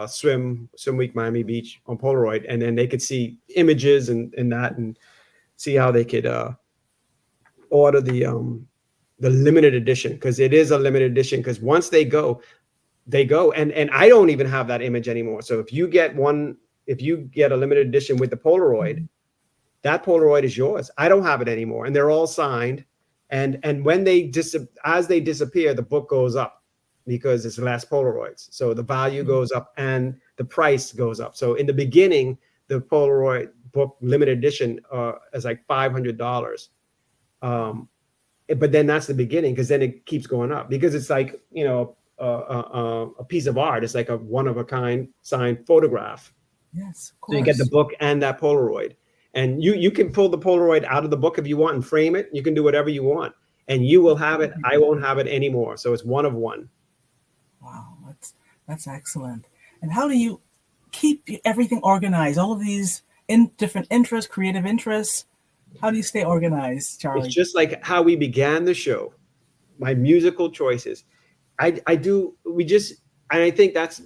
[SPEAKER 2] Swim Week Miami Beach on Polaroid, and then they could see images and that and see how they could order the limited edition, because it is a limited edition, because once they go and I don't even have that image anymore. So if you get a limited edition with the Polaroid, that Polaroid is yours. I don't have it anymore, and they're all signed. And when as they disappear, the book goes up because it's less Polaroids. So the value goes up and the price goes up. So in the beginning, the Polaroid book limited edition is like $500. But then that's the beginning, because then it keeps going up, because it's like, a piece of art. It's like a one of a kind signed photograph.
[SPEAKER 1] Yes, of
[SPEAKER 2] So you get the
[SPEAKER 1] course.
[SPEAKER 2] book and that Polaroid, and you can pull the Polaroid out of the book if you want and frame it. You can do whatever you want, and you will have it. I won't have it anymore. So it's one of one.
[SPEAKER 1] Wow, that's excellent. And how do you keep everything organized? All of these different interests, creative interests. How do you stay organized, Charlie?
[SPEAKER 2] It's just like how we began the show. My musical choices. I do. We just, and I think that's,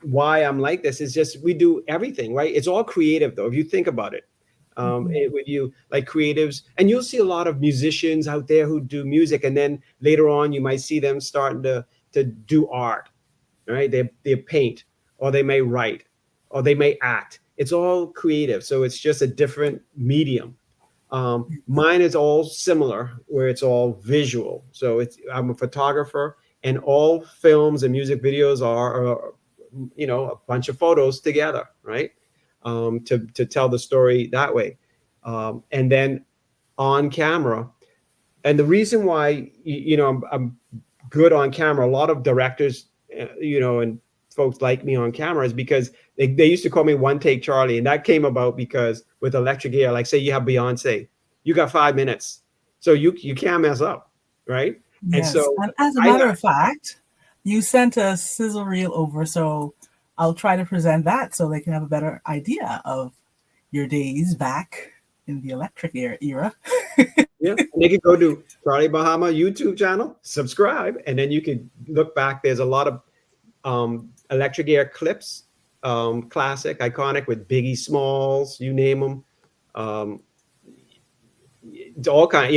[SPEAKER 2] why I'm like this is just we do everything right. It's all creative though. If you think about it, with you like creatives, and you'll see a lot of musicians out there who do music, and then later on you might see them starting to do art. Right? They paint, or they may write, or they may act. It's all creative, so it's just a different medium. Mine is all similar, where it's all visual. So I'm a photographer, and all films and music videos are a bunch of photos together, right? To tell the story that way, and then on camera. And the reason why I'm good on camera, a lot of directors, and folks like me on camera is because they used to call me One Take Charlie, and that came about because with electric ear, like say you have Beyonce, you got 5 minutes, so you can't mess up, right?
[SPEAKER 1] Yes,
[SPEAKER 2] and so
[SPEAKER 1] and as a matter of fact, you sent a sizzle reel over, so I'll try to present that so they can have a better idea of your days back in the electric era.
[SPEAKER 2] Yeah, and they can go to Charlie Bahama YouTube channel, subscribe, and then you can look back. There's a lot of electric air clips, classic, iconic, with Biggie Smalls, you name them. It's all kind,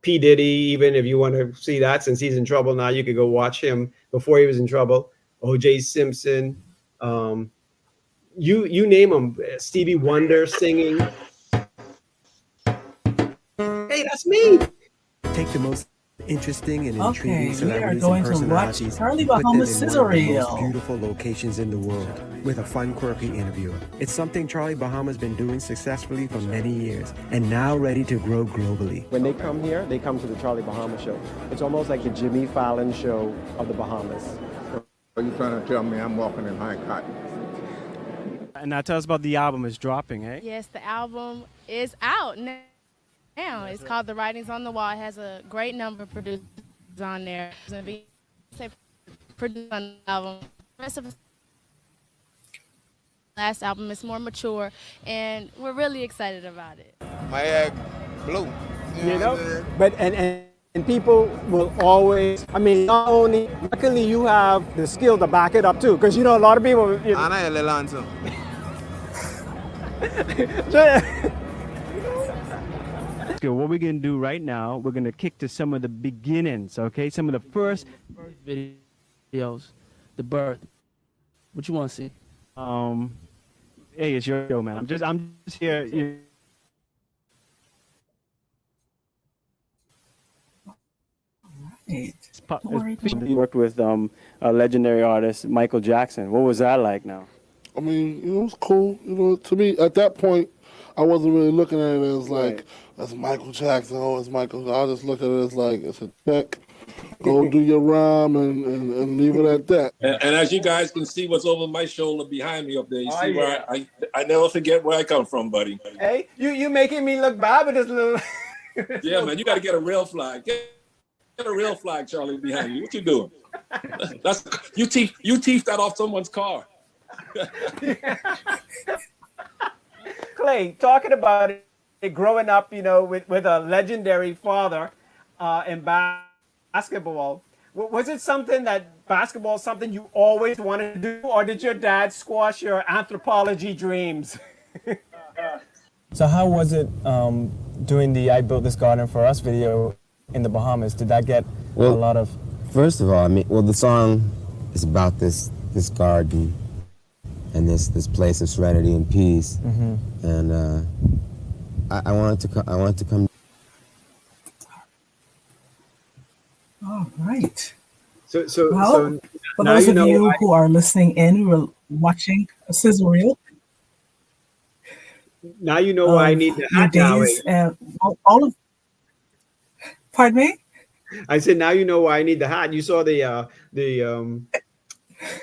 [SPEAKER 2] P. Diddy, even if you want to see that, since he's in trouble now, you could go watch him before he was in trouble. O.J. Simpson, you name them. Stevie Wonder singing. Hey, that's me.
[SPEAKER 3] Take the most interesting and intriguing
[SPEAKER 1] Okay, we are
[SPEAKER 3] celebrities
[SPEAKER 1] going
[SPEAKER 3] and
[SPEAKER 1] to watch
[SPEAKER 3] personalities
[SPEAKER 1] Charlie
[SPEAKER 3] and put them
[SPEAKER 1] Bahama
[SPEAKER 3] in
[SPEAKER 1] sizzle
[SPEAKER 3] one of the
[SPEAKER 1] reel.
[SPEAKER 3] most beautiful locations in the world with a fun, quirky interview. It's something Charlie Bahama's been doing successfully for many years and now ready to grow globally.
[SPEAKER 4] When they come here, they come to the Charlie Bahama Show. It's almost like the Jimmy Fallon show of the Bahamas.
[SPEAKER 5] Are you trying to tell me I'm walking in high cotton?
[SPEAKER 6] And now tell us about the album is dropping, eh?
[SPEAKER 7] Yes, the album is out now. It's called The Writings on the Wall. It has a great number of producers on there. It's going to be produced on the album. The rest of the last album is more mature, and we're really excited about it.
[SPEAKER 5] My egg blue.
[SPEAKER 4] You know? But and people will always, not only, luckily you have the skill to back it up too, because a lot of people.
[SPEAKER 6] Okay, what we're gonna do right now, we're gonna kick to some of the beginnings, okay? Some of the first
[SPEAKER 8] videos, the birth. What you want to see?
[SPEAKER 6] Hey, it's your show, man. I'm just here.
[SPEAKER 1] Right.
[SPEAKER 6] You worked with a legendary artist, Michael Jackson. What was that like now?
[SPEAKER 9] It was cool. To me, at that point, I wasn't really looking at it as like, that's Michael Jackson, it's Michael. I just look at it as like, it's a check. Go do your rhyme and leave it at that.
[SPEAKER 10] And as you guys can see what's over my shoulder behind me up there, you see where I never forget where I come from, buddy.
[SPEAKER 4] Hey, you making me look bad with this little...
[SPEAKER 10] Yeah, man, you got to get a real flag. Get a real flag, Charlie, behind you. What you doing? You teeth that off someone's car.
[SPEAKER 4] Clay, talking about it, growing up, with a legendary father in basketball, was it something that basketball is something you always wanted to do, or did your dad squash your anthropology dreams?
[SPEAKER 11] So how was it doing the I Built This Garden for Us video in the Bahamas? Did that get a lot of...
[SPEAKER 12] First of all, the song is about this garden and this place of serenity and peace. Mm-hmm. And I wanted to come.
[SPEAKER 1] All right.
[SPEAKER 2] So
[SPEAKER 1] for those of you who are listening in, who are watching a sizzle reel.
[SPEAKER 2] Now you know why I need the hat
[SPEAKER 1] days, all of. Pardon me?
[SPEAKER 2] I said, now you know why I need the hat. You saw the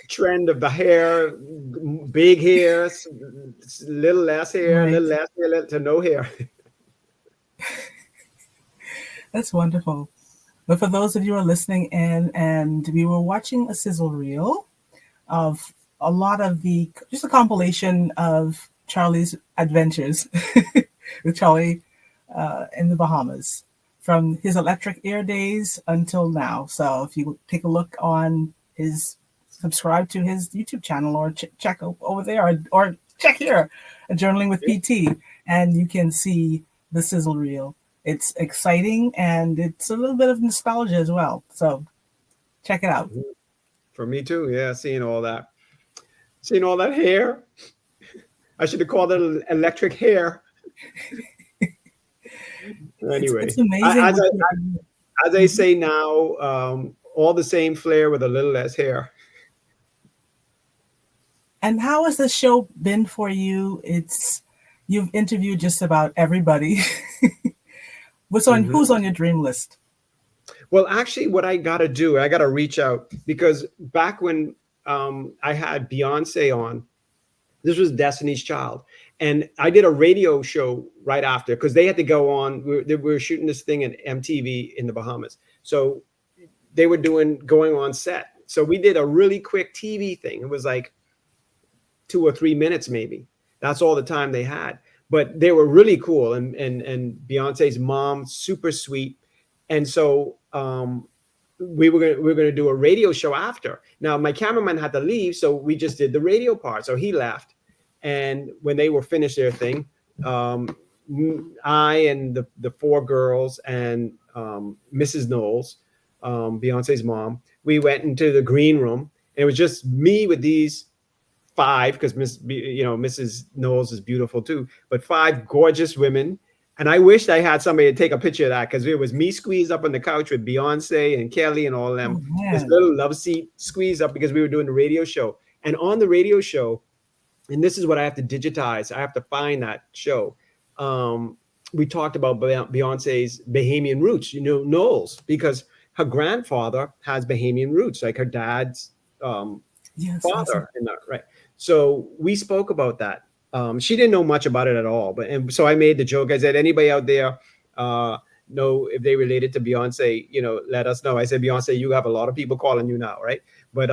[SPEAKER 2] trend of the hair, big hair, little less hair,
[SPEAKER 1] Right.
[SPEAKER 2] little less hair to no hair.
[SPEAKER 1] That's wonderful. But for those of you who are listening in, and we were watching a sizzle reel of a lot of just a compilation of Charlie's adventures with Charlie in the Bahamas from his electric air days until now. So if you take a look on subscribe to his YouTube channel or check over there or check here at Journaling with PT, and you can see the sizzle reel. It's exciting and it's a little bit of nostalgia as well. So check it out.
[SPEAKER 2] For me too. Yeah. Seeing all that hair. I should have called it electric hair. Anyway,
[SPEAKER 1] it's amazing.
[SPEAKER 2] As I say now, all the same flair with a little less hair.
[SPEAKER 1] And how has the show been for you? You've interviewed just about everybody. Who's on your dream list?
[SPEAKER 2] Well, actually, what I got to do, I got to reach out, because back when I had Beyonce on, this was Destiny's Child. And I did a radio show right after, because they had to go on. We were shooting this thing at MTV in the Bahamas. So they were going on set. So we did a really quick TV thing. It was like 2 or 3 minutes, maybe. That's all the time they had. But they were really cool. And Beyonce's mom, super sweet. And so we were going to do a radio show after. Now, my cameraman had to leave, so we just did the radio part. So he left. And when they were finished their thing, I and the 4 girls and Mrs. Knowles, Beyonce's mom, we went into the green room. And it was just me with these 5, because Mrs. Knowles is beautiful too, but 5 gorgeous women. And I wished I had somebody to take a picture of that, because it was me squeezed up on the couch with Beyonce and Kelly and all of them. This little love seat squeezed up, because we were doing the radio show. And on the radio show, and this is what I have to digitize, I have to find that show. We talked about Beyonce's Bahamian roots, Knowles, because her grandfather has Bahamian roots, like her dad's father. And that, right. So we spoke about that. She didn't know much about it at all, so I made the joke. I said, anybody out there know if they related to Beyonce, let us know. I said, Beyonce, you have a lot of people calling you now, right? But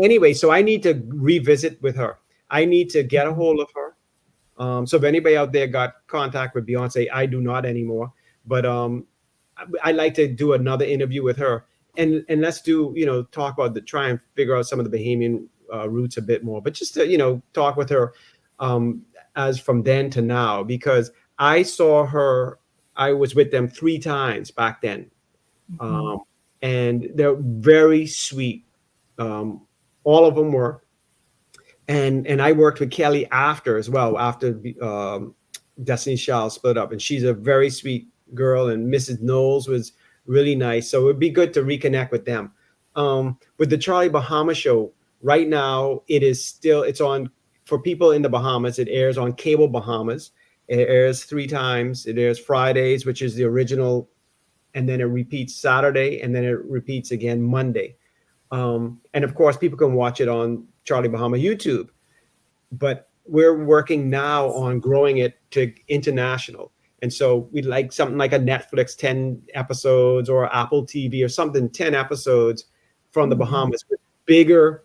[SPEAKER 2] anyway, so I need to revisit with her. I need to get a hold of her. So if anybody out there got contact with Beyonce, I do not anymore. But I'd like to do another interview with her, and let's do talk about try and figure out some of the Bahamian roots a bit more. But just to talk with her. As from then to now, because I saw her, I was with them 3 times back then. And they're very sweet. All of them were. And I worked with Kelly after as well, after Destiny's Child split up. And she's a very sweet girl. And Mrs. Knowles was really nice. So it would be good to reconnect with them. With the Charlie Bahama Show, right now, it's on. For people in the Bahamas, it airs on Cable Bahamas. It airs 3 times. It airs Fridays, which is the original, and then it repeats Saturday, and then it repeats again Monday. And of course, people can watch it on Charlie Bahama YouTube. But we're working now on growing it to international. And so we'd like something like a Netflix 10 episodes, or Apple TV or something, 10 episodes from the Bahamas with bigger.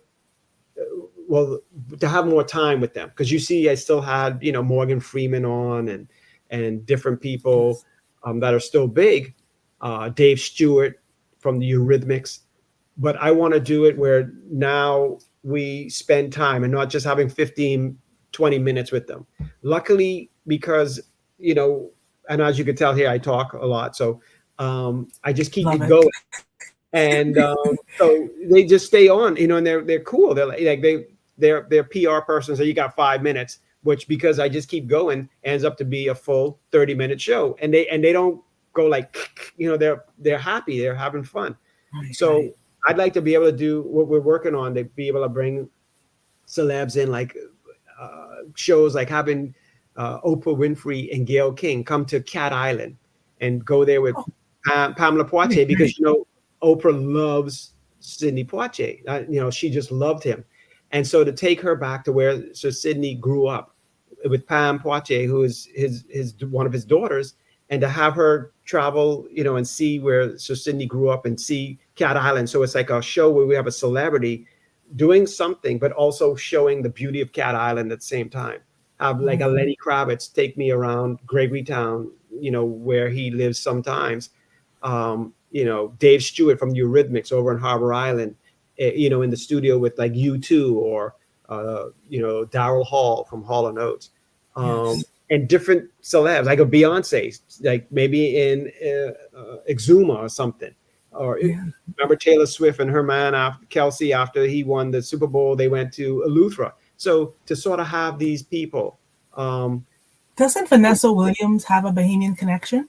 [SPEAKER 2] To have more time with them, because you see, I still had Morgan Freeman on and different people that are still big, Dave Stewart from the Eurythmics. But I want to do it where now we spend time and not just having 15, 20 minutes with them. Luckily, because and as you can tell here, I talk a lot, so I just keep it going. And so they just stay on, and they're cool. They're PR persons, so you got 5 minutes, which, because I just keep going, ends up to be a full 30-minute show. And they don't go like, they're happy, they're having fun. So I'd like to be able to do what we're working on, to be able to bring celebs in, like shows like having Oprah Winfrey and Gayle King come to Cat Island and go there with Pamela Poitier, because Oprah loves Sidney Poitier. She just loved him, and so to take her back to where Sir Sidney grew up with Pam Poitier, who is his one of his daughters, and to have her travel, and see where Sir Sidney grew up and see Cat Island. So it's like a show where we have a celebrity doing something, but also showing the beauty of Cat Island at the same time. Have like a Lenny Kravitz take me around Gregory Town, where he lives sometimes. Dave Stewart from the Eurythmics over in Harbor Island, in the studio with like U2 or, Daryl Hall from Hall & Oates. And different celebs, like a Beyonce, like maybe in Exuma or something. Or remember Taylor Swift and her man, Kelsey, after he won the Super Bowl, they went to Eleuthera. So to sort of have these people.
[SPEAKER 1] Doesn't Vanessa Williams have a Bahamian connection,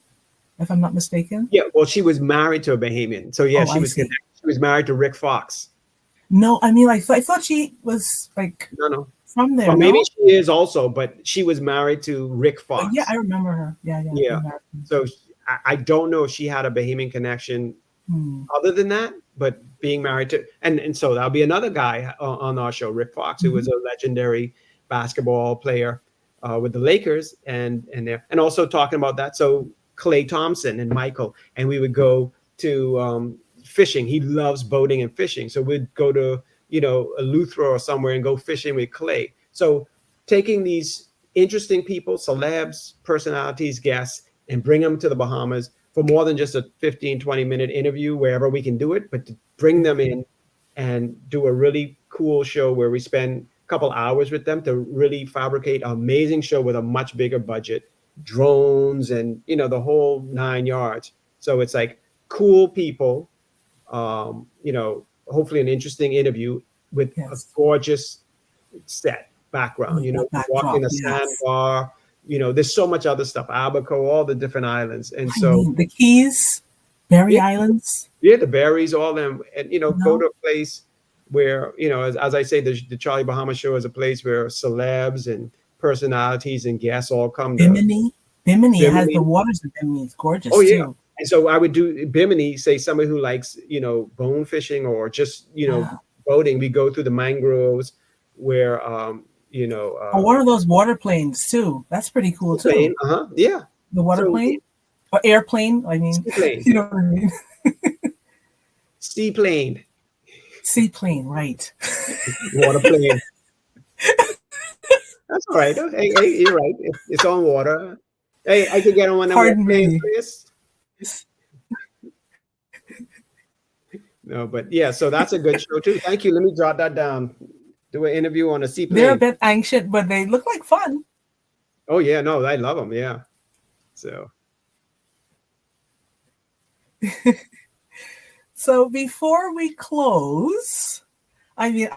[SPEAKER 1] if I'm not mistaken?
[SPEAKER 2] Yeah, well, she was married to a Bahamian. So yeah, she was married to Rick Fox.
[SPEAKER 1] No, I mean, I thought she was like
[SPEAKER 2] no
[SPEAKER 1] from there.
[SPEAKER 2] Well, maybe she is also, but she was married to Rick Fox.
[SPEAKER 1] Yeah, I remember her. Yeah.
[SPEAKER 2] So I don't know if she had a Bahamian connection other than that, but being married to, and so that'll be another guy on our show, Rick Fox, who was a legendary basketball player with the Lakers, and also talking about that. So Klay Thompson and Michael, and we would go to fishing. He loves boating and fishing, so we'd go to Eleuthera or somewhere and go fishing with Klay. So taking these interesting people, celebs, personalities, guests, and bring them to the Bahamas for more than just a 15-20 minute interview wherever we can do it, but to bring them in and do a really cool show where we spend a couple hours with them to really fabricate an amazing show with a much bigger budget, drones and the whole 9 yards. So it's like cool people, hopefully an interesting interview with a gorgeous set background, walking a sandbar, there's so much other stuff, Abaco, all the different islands. And
[SPEAKER 1] the Keys, Berry Islands.
[SPEAKER 2] Yeah, the Berries, all them, and, go to a place where, as I say, the Charlie Bahama Show is a place where celebs and personalities and guests all come to.
[SPEAKER 1] Bimini has the waters of Bimini. It's gorgeous, too.
[SPEAKER 2] And so I would do Bimini, say somebody who likes, bone fishing or just, boating. We go through the mangroves where,
[SPEAKER 1] one of those water planes too. That's pretty cool too.
[SPEAKER 2] Plane, yeah.
[SPEAKER 1] The water plane or airplane. I mean,
[SPEAKER 2] seaplane.
[SPEAKER 1] You know what I mean?
[SPEAKER 2] Seaplane.
[SPEAKER 1] Seaplane, right.
[SPEAKER 2] Water plane. That's all right. Hey, you're right. It's on water. Hey, I could get on one of
[SPEAKER 1] Pardon me.
[SPEAKER 2] No, but yeah, so that's a good show too. Thank you. Let me jot that down. Do an interview on a seaplane.
[SPEAKER 1] They're a bit anxious, but they look like fun.
[SPEAKER 2] Oh yeah, no, I love them. Yeah. So.
[SPEAKER 1] So before we close, I mean,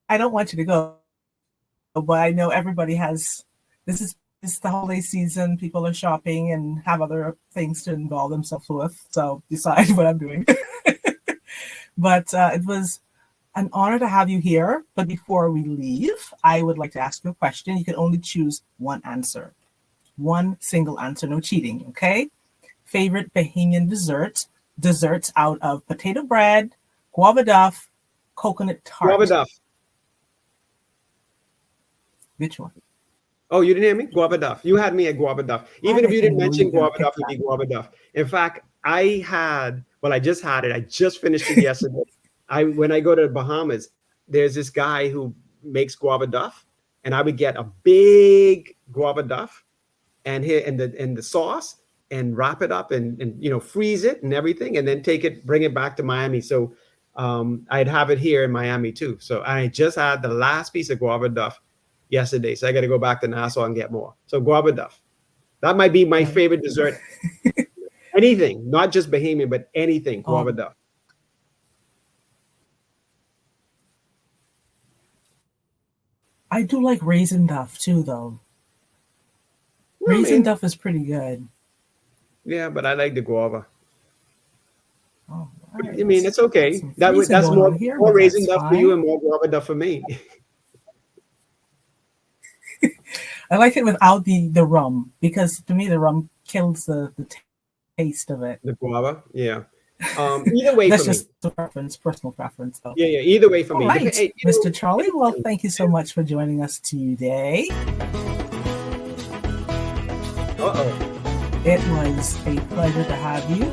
[SPEAKER 1] I don't want you to go, but I know everybody has. This is the holiday season. People are shopping and have other things to involve themselves with. So decide what I'm doing. But it was an honor to have you here. But before we leave, I would like to ask you a question. You can only choose one answer. One single answer, no cheating, okay? Favorite Bahamian desserts out of potato bread, guava duff, coconut tart.
[SPEAKER 2] Guava duff.
[SPEAKER 1] Which one?
[SPEAKER 2] Oh, you didn't hear me? Guava duff. You had me at guava duff. Even if you didn't mention guava duff, it'd be guava duff. In fact, I just had it. I just finished it yesterday. When I go to the Bahamas, there's this guy who makes guava duff, and I would get a big guava duff and the sauce and wrap it up and freeze it and everything, and then bring it back to Miami. So I'd have it here in Miami too. So I just had the last piece of guava duff yesterday, so I got to go back to Nassau and get more. So guava duff, that might be my favorite dessert. Anything, not just Bahamian, but anything guava duff.
[SPEAKER 1] I do like raisin duff too, though. Raisin duff is pretty good.
[SPEAKER 2] Yeah, but I like the guava.
[SPEAKER 1] Oh,
[SPEAKER 2] right. I mean, it's okay. That's more raisin duff for you and more guava duff for me.
[SPEAKER 1] I like it without the rum, because to me the rum kills the taste of it.
[SPEAKER 2] The guava, yeah. Either way
[SPEAKER 1] That's
[SPEAKER 2] for me.
[SPEAKER 1] just a preference, personal preference, though.
[SPEAKER 2] Yeah, either way for
[SPEAKER 1] All
[SPEAKER 2] me.
[SPEAKER 1] right,
[SPEAKER 2] Hey,
[SPEAKER 1] Mr. Charlie, well, thank you so much for joining us today. It was a pleasure to have you.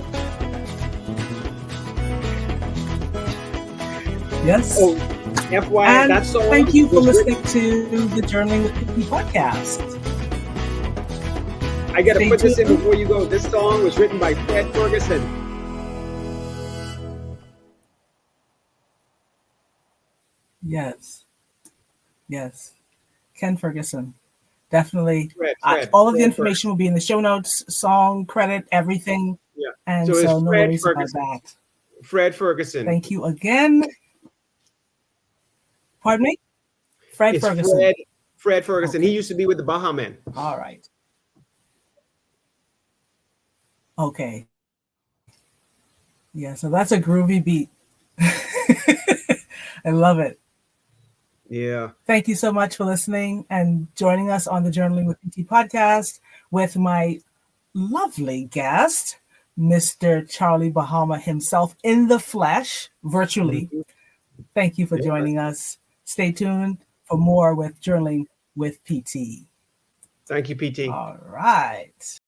[SPEAKER 1] Yes.
[SPEAKER 2] Oh, FYI,
[SPEAKER 1] and
[SPEAKER 2] that song
[SPEAKER 1] thank you for
[SPEAKER 2] was
[SPEAKER 1] listening to the Journaling with PT podcast.
[SPEAKER 2] I got to
[SPEAKER 1] Stay
[SPEAKER 2] put this in
[SPEAKER 1] tuned.
[SPEAKER 2] before you go. This song was written by Fred Ferguson.
[SPEAKER 1] Yes. Yes. Ken Ferguson. Definitely.
[SPEAKER 2] Fred,
[SPEAKER 1] all of the
[SPEAKER 2] Fred
[SPEAKER 1] information will be in the show notes, song, credit, everything.
[SPEAKER 2] Yeah.
[SPEAKER 1] And
[SPEAKER 2] So it's
[SPEAKER 1] so no
[SPEAKER 2] Fred
[SPEAKER 1] worries
[SPEAKER 2] Ferguson.
[SPEAKER 1] about that.
[SPEAKER 2] Fred Ferguson.
[SPEAKER 1] Thank you again. Pardon me? Fred
[SPEAKER 2] It's
[SPEAKER 1] Ferguson.
[SPEAKER 2] Fred Ferguson. He used to be with the Baha Men.
[SPEAKER 1] All right. Okay. Yeah, so that's a groovy beat. I love it.
[SPEAKER 2] Yeah.
[SPEAKER 1] Thank you so much for listening and joining us on the Journaling with PT podcast with my lovely guest, Mr. Charlie Bahama himself in the flesh, virtually. Thank you for joining us. Stay tuned for more with Journaling with PT.
[SPEAKER 2] Thank you, PT.
[SPEAKER 1] All right.